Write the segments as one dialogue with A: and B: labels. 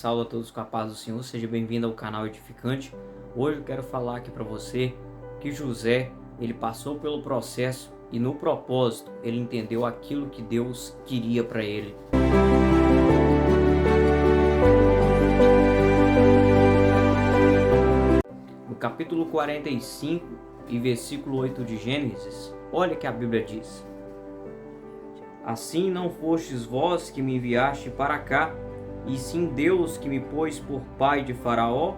A: Saúde a todos com a paz do Senhor, seja bem-vindo ao canal Edificante. Hoje eu quero falar aqui para você que José, ele passou pelo processo e no propósito ele entendeu aquilo que Deus queria para ele. No capítulo 45 e versículo 8 de Gênesis, olha que a Bíblia diz: Assim não fostes vós que me enviaste para cá, e sim Deus que me pôs por pai de Faraó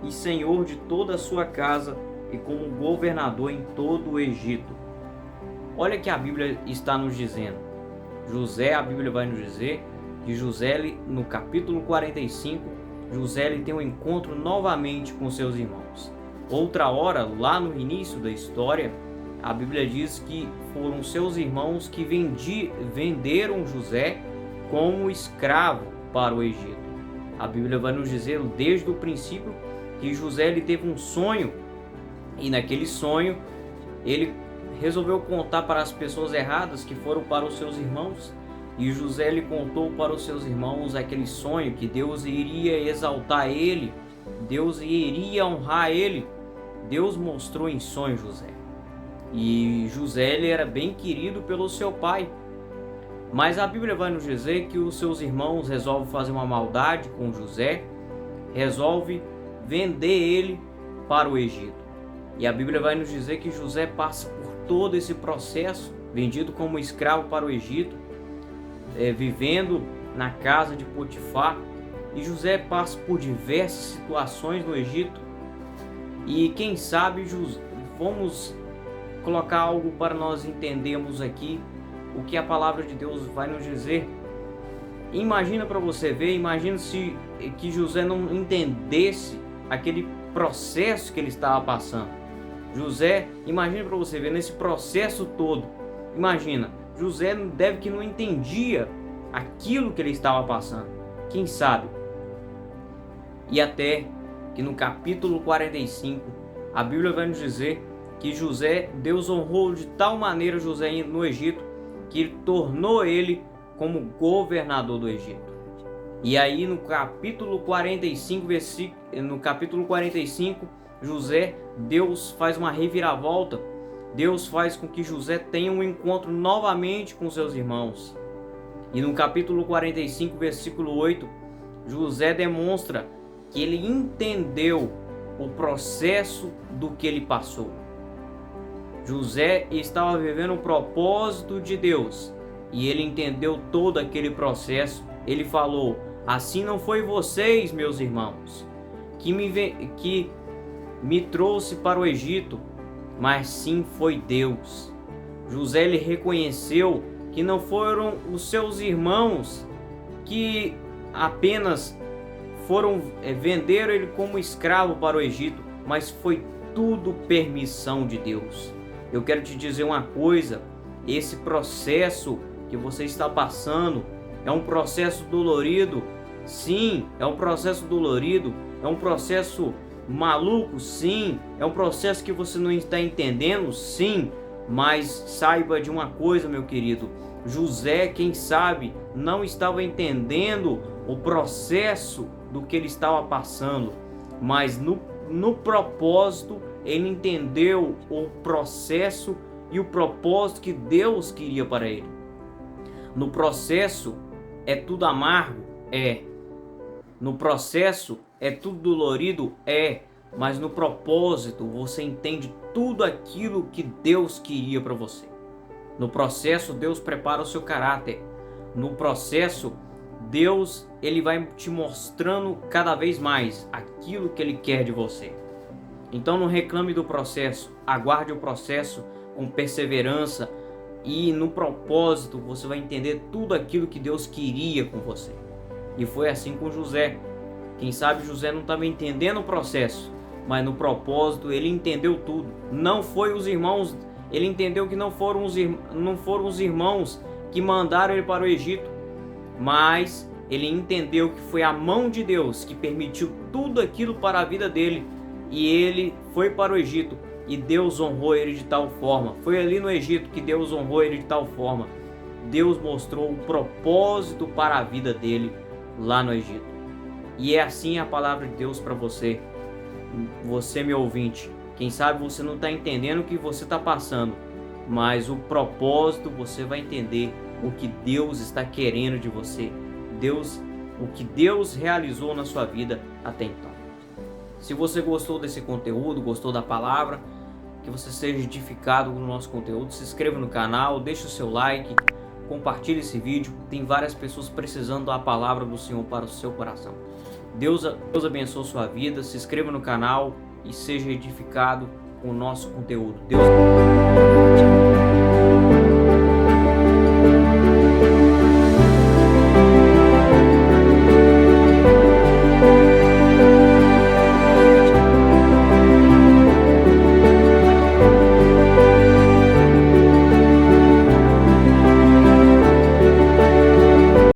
A: e senhor de toda a sua casa e como governador em todo o Egito. Olha que a Bíblia está nos dizendo. José, a Bíblia vai nos dizer que José, no capítulo 45, José ele tem um encontro novamente com seus irmãos. Outra hora, lá no início da história, a Bíblia diz que foram seus irmãos que venderam José como escravo para o Egito. A Bíblia vai nos dizer desde o princípio que José ele teve um sonho e naquele sonho ele resolveu contar para as pessoas erradas que foram para os seus irmãos, e José ele contou para os seus irmãos aquele sonho que Deus iria exaltar ele, Deus iria honrar ele. Deus mostrou em sonho José. E José ele era bem querido pelo seu pai. Mas a Bíblia vai nos dizer que os seus irmãos resolvem fazer uma maldade com José, resolve vender ele para o Egito. E a Bíblia vai nos dizer que José passa por todo esse processo, vendido como escravo para o Egito, vivendo na casa de Potifar. E José passa por diversas situações no Egito. E quem sabe, vamos colocar algo para nós entendermos aqui o que a palavra de Deus vai nos dizer. Imagina para você ver, imagina se que José não entendesse aquele processo que ele estava passando. José, imagina para você ver nesse processo todo. Imagina, José deve que não entendia aquilo que ele estava passando. Quem sabe? E até que no capítulo 45, a Bíblia vai nos dizer que José, Deus honrou de tal maneira José no Egito, que tornou ele como governador do Egito. E aí no capítulo 45, José, Deus faz uma reviravolta. Deus faz com que José tenha um encontro novamente com seus irmãos. E no capítulo 45, versículo 8, José demonstra que ele entendeu o processo do que ele passou. José estava vivendo o propósito de Deus e ele entendeu todo aquele processo. Ele falou: assim não foi vocês, meus irmãos, que me trouxe para o Egito, mas sim foi Deus. José ele reconheceu que não foram os seus irmãos que apenas venderam ele como escravo para o Egito, mas foi tudo permissão de Deus. Eu quero te dizer uma coisa: esse processo que você está passando é um processo dolorido. Sim, é um processo dolorido, é um processo maluco, sim, é um processo que você não está entendendo, sim, mas saiba de uma coisa, meu querido, José, quem sabe, não estava entendendo o processo do que ele estava passando, mas no propósito ele entendeu o processo e o propósito que Deus queria para ele. No processo é tudo amargo? É. No processo é tudo dolorido? É. Mas no propósito você entende tudo aquilo que Deus queria para você. No processo Deus prepara o seu caráter. No processo Deus ele vai te mostrando cada vez mais aquilo que ele quer de você. Então não reclame do processo, aguarde o processo com perseverança e no propósito você vai entender tudo aquilo que Deus queria com você. E foi assim com José. Quem sabe José não estava entendendo o processo, mas no propósito ele entendeu tudo. Não foi os irmãos, ele entendeu que não foram os irmãos que mandaram ele para o Egito, mas ele entendeu que foi a mão de Deus que permitiu tudo aquilo para a vida dele. E ele foi para o Egito e Deus honrou ele de tal forma. Foi ali no Egito que Deus honrou ele de tal forma. Deus mostrou o propósito para a vida dele lá no Egito. E é assim a palavra de Deus para você, meu ouvinte. Quem sabe você não está entendendo o que você está passando, mas o propósito você vai entender o que Deus está querendo de você, o que Deus realizou na sua vida até então. Se você gostou desse conteúdo, gostou da palavra, que você seja edificado com o nosso conteúdo, se inscreva no canal, deixe o seu like, compartilhe esse vídeo. Tem várias pessoas precisando da palavra do Senhor para o seu coração. Deus abençoe sua vida, se inscreva no canal e seja edificado com o nosso conteúdo. Deus